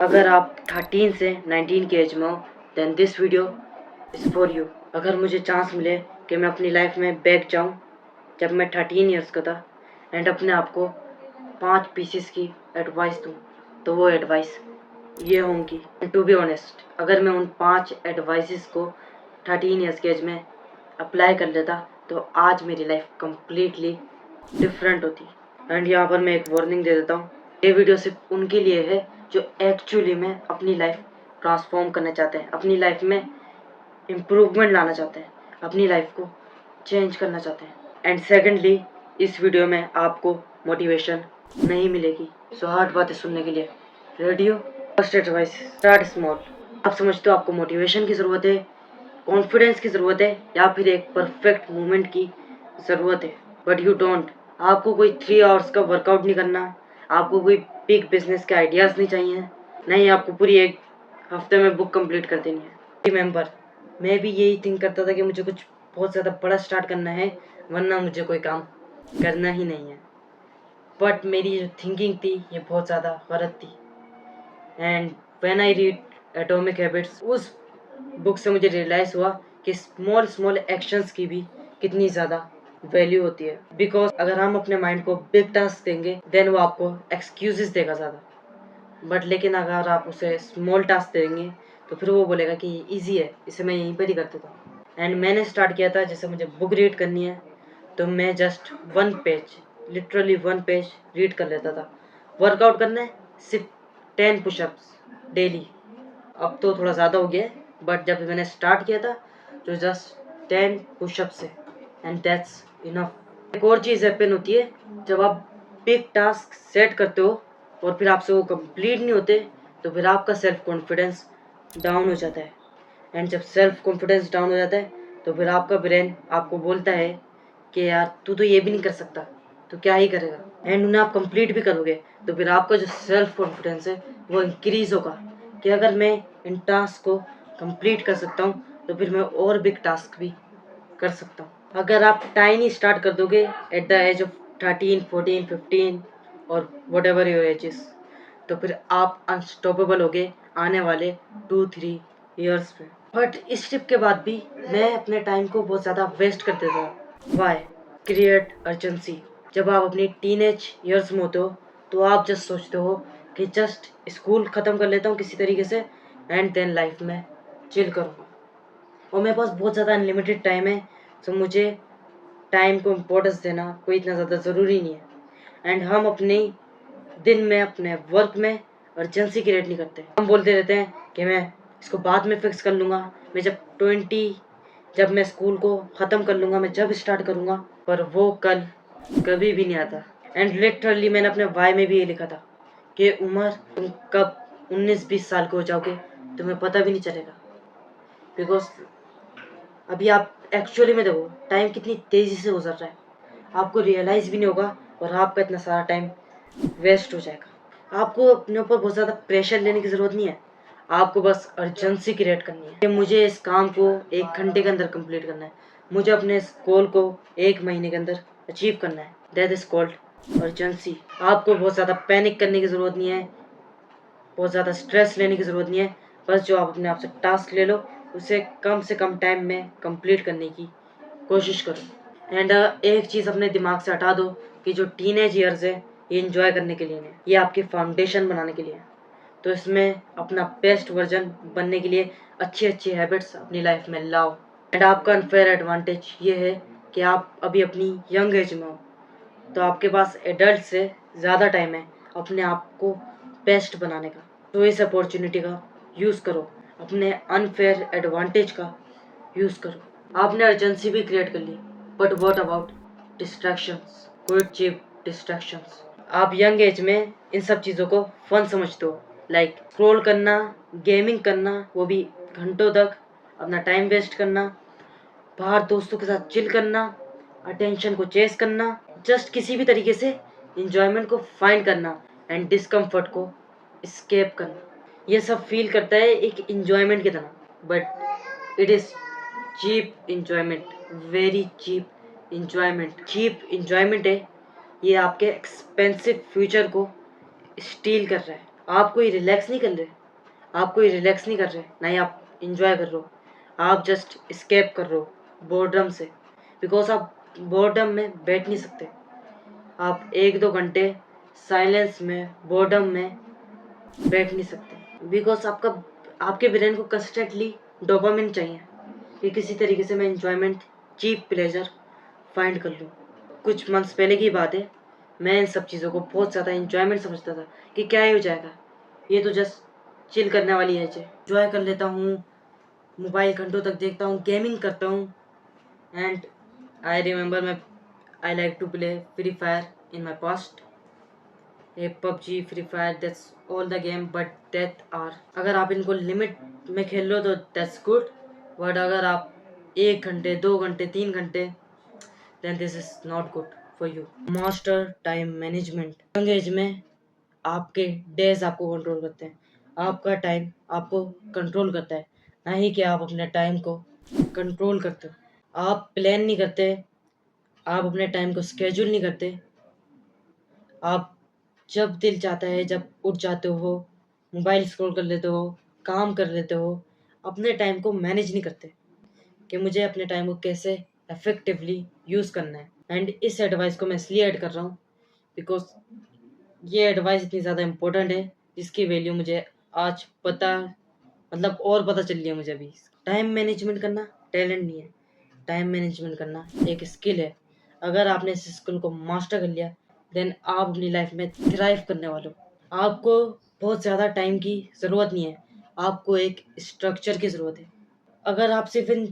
अगर आप 13 से 19 की एज में हो then this video is for you. अगर मुझे चांस मिले कि मैं अपनी लाइफ में बैक जाऊं जब मैं 13 ईयर्स का था एंड अपने आप को 5 पीसेस की एडवाइस दूं, तो वो एडवाइस ये होंगी। टू बी ऑनेस्ट, अगर मैं उन 5 एडवाइसेस को 13 ईयर्स की एज में अप्लाई कर लेता तो आज मेरी लाइफ कम्प्लीटली डिफरेंट होती। एंड यहाँ पर मैं एक वार्निंग दे देता हूँ, ये वीडियो सिर्फ उनके लिए है जो एक्चुअली में अपनी लाइफ ट्रांसफॉर्म करना चाहते हैं, अपनी लाइफ में इम्प्रूवमेंट लाना चाहते हैं, अपनी लाइफ को चेंज करना चाहते हैं। एंड सेकेंडली, इस वीडियो में आपको मोटिवेशन नहीं मिलेगी। सो हार्ड बातें सुनने के लिए रेडी हो? First advice, start small. आप समझते हो आपको मोटिवेशन की ज़रूरत है, कॉन्फिडेंस की ज़रूरत है, या फिर एक परफेक्ट मूवमेंट की ज़रूरत है, बट यू डोंट। आपको कोई 3 आवर्स का वर्कआउट नहीं करना, आपको कोई बिग बिजनेस के आइडियाज़ नहीं चाहिए, नहीं आपको पूरी एक हफ्ते में बुक कंप्लीट कर देनी है। रिमेंबर, मैं भी यही थिंक करता था कि मुझे कुछ बहुत ज़्यादा बड़ा स्टार्ट करना है वरना मुझे कोई काम करना ही नहीं है, बट मेरी जो थिंकिंग थी ये बहुत ज़्यादा गलत थी। And when I read atomic habits, उस बुक से मुझे रियलाइज़ हुआ कि स्मॉल स्मॉल एक्शंस की भी कितनी ज़्यादा वैल्यू होती है। बिकॉज अगर हम अपने माइंड को बिग टास्क देंगे देन वो आपको एक्सक्यूजेस देगा ज़्यादा, बट लेकिन अगर आप उसे स्मॉल टास्क देंगे तो फिर वो बोलेगा कि ईजी है, इसे मैं यहीं पर ही कर देता हूँ। एंड मैंने स्टार्ट किया था, जैसे मुझे बुक रीड करनी है तो मैं just 1 page, literally 1 page read कर लेता था। वर्कआउट करना है सिर्फ 10 पुशअप्स डेली, अब तो थोड़ा ज़्यादा हो गया है, बट जब मैंने स्टार्ट किया था तो जस्ट 10 पुशअप्स है एंड दैट्स इनफ। एक और चीज़ हैपन होती है, जब आप बिग टास्क सेट करते हो और फिर आपसे वो कंप्लीट नहीं होते तो फिर आपका सेल्फ कॉन्फिडेंस डाउन हो जाता है। एंड जब सेल्फ कॉन्फिडेंस डाउन हो जाता है तो फिर आपका ब्रेन आपको बोलता है कि यार तू तो ये भी नहीं कर सकता, तो क्या ही करेगा। एंड उन्हें आप कंप्लीट भी करोगे तो फिर आपका जो सेल्फ कॉन्फिडेंस है वो इंक्रीज़ होगा कि अगर मैं इन टास्क को कंप्लीट कर सकता हूँ तो फिर मैं और बिग टास्क भी कर सकता हूँ। अगर आप टाइनी स्टार्ट कर दोगे एट द एज ऑफ 13, 14, 15 और वट एवर योर एजेस, तो फिर आप अनस्टॉपेबल होगे आने वाले 2-3 ईयर्स में। बट इस ट्रिप के बाद भी मैं अपने टाइम को बहुत ज़्यादा वेस्ट कर देता हूँ। वाई? Create urgency. जब आप अपनी टीनेज ईयर्स में होते हो तो आप जस्ट सोचते हो कि जस्ट स्कूल ख़त्म कर लेता हूँ किसी तरीके से एंड देन लाइफ में चिल करूँगा, और मेरे पास बहुत ज़्यादा अनलिमिटेड टाइम है, तो मुझे टाइम को इम्पोर्टेंस देना कोई इतना ज़्यादा ज़रूरी नहीं है। एंड हम अपने दिन में अपने वर्क में अर्जेंसी क्रिएट नहीं करते, हम बोलते रहते हैं कि मैं इसको बाद में फिक्स कर लूँगा, मैं जब मैं स्कूल को ख़त्म कर लूँगा, मैं जब स्टार्ट करूँगा, पर वो कल कभी भी नहीं आता। एंड लिटरली मैंने अपने वाई में भी ये लिखा था कि उम्र तुम कब 19-20 साल के हो जाओगे तुम्हें पता भी नहीं चलेगा। बिकॉज अभी आप एक्चुअली में देखो टाइम कितनी तेज़ी से गुजर रहा है, आपको रियलाइज़ भी नहीं होगा और आपका इतना सारा टाइम वेस्ट हो जाएगा। आपको अपने ऊपर बहुत ज़्यादा प्रेशर लेने की ज़रूरत नहीं है, आपको बस अर्जेंसी क्रिएट करनी है कि मुझे इस काम को 1 घंटे के अंदर कंप्लीट करना है, मुझे अपने इस गोल को 1 महीने के अंदर अचीव करना है। That is called urgency. आपको बहुत ज़्यादा पैनिक करने की ज़रूरत नहीं है, बहुत ज़्यादा स्ट्रेस लेने की ज़रूरत नहीं है, बस जो आप अपने आप से टास्क ले लो उसे कम से कम टाइम में कंप्लीट करने की कोशिश करो। एंड एक चीज़ अपने दिमाग से हटा दो कि जो टीनेज ईयर्स है ये इंजॉय करने के लिए नहीं, ये आपकी फाउंडेशन बनाने के लिए है। तो इसमें अपना बेस्ट वर्जन बनने के लिए अच्छी अच्छी हैबिट्स अपनी लाइफ में लाओ। एंड आपका अनफेयर एडवांटेज ये है कि आप अभी अपनी यंग एज में हो, तो आपके पास एडल्ट से ज़्यादा टाइम है अपने आप को बेस्ट बनाने का। तो इस अपॉर्चुनिटी का यूज़ करो, अपने अनफेयर एडवांटेज का यूज़ करो। आपने अर्जेंसी भी क्रिएट कर ली, बट व्हाट अबाउट डिस्ट्रैक्शंस? कोई चीप डिस्ट्रैक्शंस। आप यंग एज में इन सब चीज़ों को फन समझते हो, लाइक स्क्रॉल करना, गेमिंग करना, वो भी घंटों तक अपना टाइम वेस्ट करना, बाहर दोस्तों के साथ चिल करना, अटेंशन को चेस करना, जस्ट किसी भी तरीके से इंजॉयमेंट को फाइंड करना एंड डिस्कम्फर्ट को स्केप करना। ये सब फील करता है एक इंजॉयमेंट की तरह, but it is cheap enjoyment, very cheap enjoyment. Cheap enjoyment है, ये आपके एक्सपेंसिव फ्यूचर को स्टील कर रहा है, आप कोई रिलैक्स नहीं कर रहे, आप कोई रिलैक्स नहीं कर रहे, ना ही आप इंजॉय कर रहे हो, आप जस्ट स्केप कर रहे हो बोर्डम से। बिकॉज आप बोर्डम में बैठ नहीं सकते, आप 1-2 घंटे साइलेंस में बोर्डम में बैठ नहीं सकते। बिकॉज आपके ब्रेन को कंस्टेंटली डोपामिन चाहिए कि किसी तरीके से मैं इंजॉयमेंट, चीप प्लेजर फाइंड कर लूँ। कुछ मंथ्स पहले की बात है, मैं इन सब चीज़ों को बहुत ज़्यादा इंजॉयमेंट समझता था कि क्या ही हो जाएगा, ये तो जस्ट चिल करने वाली है, इंजॉय कर लेता हूँ, मोबाइल घंटों तक देखता हूँ, गेमिंग करता हूँ। एंड आई रिमेंबर मैं I like to play Free Fire in my past. ये PUBG, Free Fire, that's all the game, but that are, अगर आप इनको लिमिट में खेल लो तो दैट्स गुड, बट अगर आप 1 घंटे, 2 घंटे, 3 घंटे, then this is not good for you. Master time management. Young age में आपके डेज आपको कंट्रोल करते हैं, आपका टाइम आपको कंट्रोल करता है, ना ही कि आप अपने टाइम को कंट्रोल करते हो। आप प्लान नहीं करते, आप अपने टाइम को स्केड्यूल नहीं करते, आप जब दिल चाहता है जब उठ जाते हो, मोबाइल स्क्रॉल कर लेते हो, काम कर लेते हो, अपने टाइम को मैनेज नहीं करते कि मुझे अपने टाइम को कैसे इफेक्टिवली यूज़ करना है। एंड इस एडवाइस को मैं इसलिए ऐड कर रहा हूँ बिकॉज ये एडवाइस इतनी ज़्यादा इम्पोर्टेंट है जिसकी वैल्यू मुझे आज पता, मतलब और पता चल रही है मुझे अभी। टाइम मैनेजमेंट करना टैलेंट नहीं है, टाइम मैनेजमेंट करना एक स्किल है। अगर आपने इस स्किल को मास्टर कर लिया, देन आप अपनी लाइफ में थ्राइव करने वाले हो। आपको बहुत ज़्यादा टाइम की ज़रूरत नहीं है, आपको एक स्ट्रक्चर की ज़रूरत है। अगर आप सिर्फ इन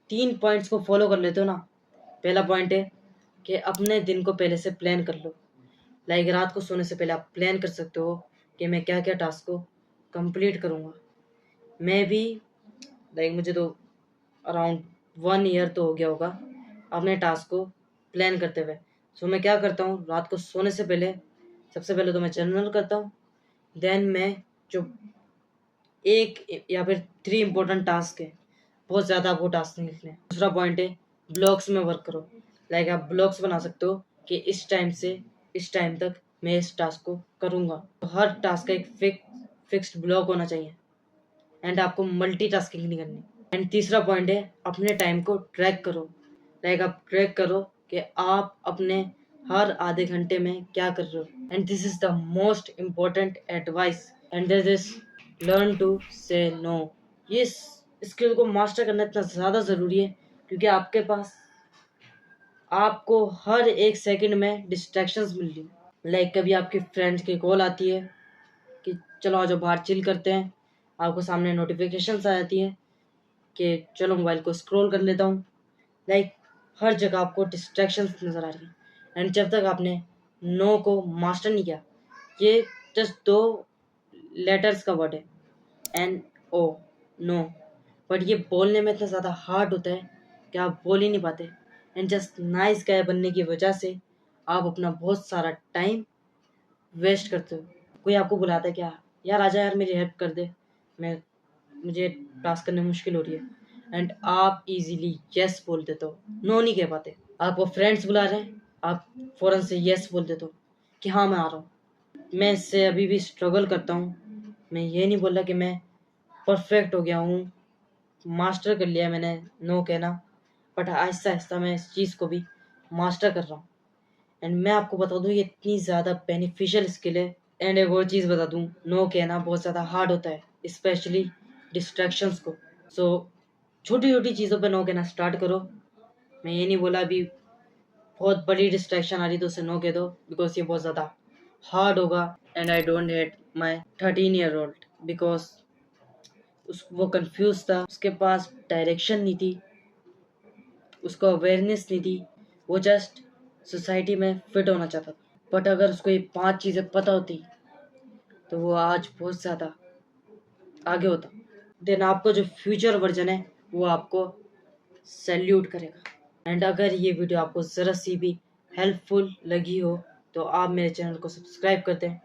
3 पॉइंट्स को फॉलो कर लेते हो ना, पहला पॉइंट है कि अपने दिन को पहले से प्लान कर लो। लाइक रात को सोने से पहले आप प्लान कर सकते हो कि मैं क्या क्या टास्क को कंप्लीट करूँगा। मैं भी लाइक मुझे तो अराउंड 1 ईयर तो हो गया होगा अपने टास्क को प्लान करते हुए। सो मैं क्या करता हूँ, रात को सोने से पहले सबसे पहले तो मैं जर्नल करता हूँ, देन मैं जो 1 या फिर 3 इम्पोर्टेंट टास्क है, बहुत ज़्यादा आपको टास्क नहीं लिखने। दूसरा पॉइंट है ब्लॉक्स में वर्क करो। लाइक आप ब्लॉक्स बना सकते हो कि इस टाइम से इस टाइम तक मैं इस टास्क को करूँगा। तो हर टास्क का एक फिक्स्ड ब्लॉक होना चाहिए एंड आपको मल्टीटास्किंग नहीं करनी। एंड तीसरा पॉइंट है अपने टाइम को ट्रैक करो। लाइक आप ट्रैक करो कि आप अपने हर आधे घंटे में क्या कर रहे हो। And this is the most important advice and this is learn to say no. ये स्किल को मास्टर करना इतना ज़्यादा ज़रूरी है क्योंकि आपके पास आपको हर एक सेकंड में डिस्ट्रैक्शंस मिल रही है। लाइक कभी आपके फ्रेंड्स की कॉल आती है कि चलो आ जाओ बाहर चिल करते हैं, आपको सामने नोटिफिकेशंस आ जाती है कि चलो मोबाइल को स्क्रॉल कर लेता हूँ। लाइक हर जगह आपको डिस्ट्रैक्शंस नज़र आ रही हैं। एंड जब तक आपने नो को मास्टर नहीं किया, ये जस्ट 2 लेटर्स का वर्ड है, NO, नो, बट ये बोलने में इतना ज़्यादा हार्ड होता है कि आप बोल ही नहीं पाते। एंड जस्ट नाइस गाय बनने की वजह से आप अपना बहुत सारा टाइम वेस्ट करते हो। कोई आपको बुलाता है क्या, यार आजा यार मेरी हेल्प कर दे, मुझे टास्क करने में मुश्किल हो रही है, एंड आप इजीली यस बोल देते हो, नो नहीं कह पाते। आपको फ्रेंड्स बुला रहे हैं, आप फ़ौरन से यस बोल देते हो कि हाँ मैं आ रहा हूँ। मैं इससे अभी भी स्ट्रगल करता हूँ। मैं ये नहीं बोल रहा कि मैं परफेक्ट हो गया हूँ, मास्टर कर लिया मैंने नो कहना, बट आहिस्ता आहिस्ता मैं इस चीज़ को भी मास्टर कर रहा हूँ। एंड मैं आपको बता दूँ ये इतनी ज़्यादा बेनिफिशियल स्किल है। एंड एक और चीज़ बता दूँ, नो कहना बहुत ज़्यादा हार्ड होता है, स्पेशली डिस्ट्रैक्शंस को। सो छोटी छोटी चीज़ों पे नो कहना स्टार्ट करो। मैं ये नहीं बोला अभी बहुत बड़ी डिस्ट्रैक्शन आ रही तो उसे नो कह दो, बिकॉज ये बहुत ज़्यादा हार्ड होगा। And I don't hate my 13-year-old because वो कंफ्यूज था, उसके पास डायरेक्शन नहीं थी, उसको अवेयरनेस नहीं थी, वो जस्ट सोसाइटी में फिट होना चाहता था। बट अगर उसको ये 5 चीज़ें पता होती तो वो आज बहुत ज़्यादा आगे होता। देन आपको जो फ्यूचर वर्जन है वो आपको सैल्यूट करेगा। एंड अगर ये वीडियो आपको ज़रा सी भी हेल्पफुल लगी हो तो आप मेरे चैनल को सब्सक्राइब कर दें।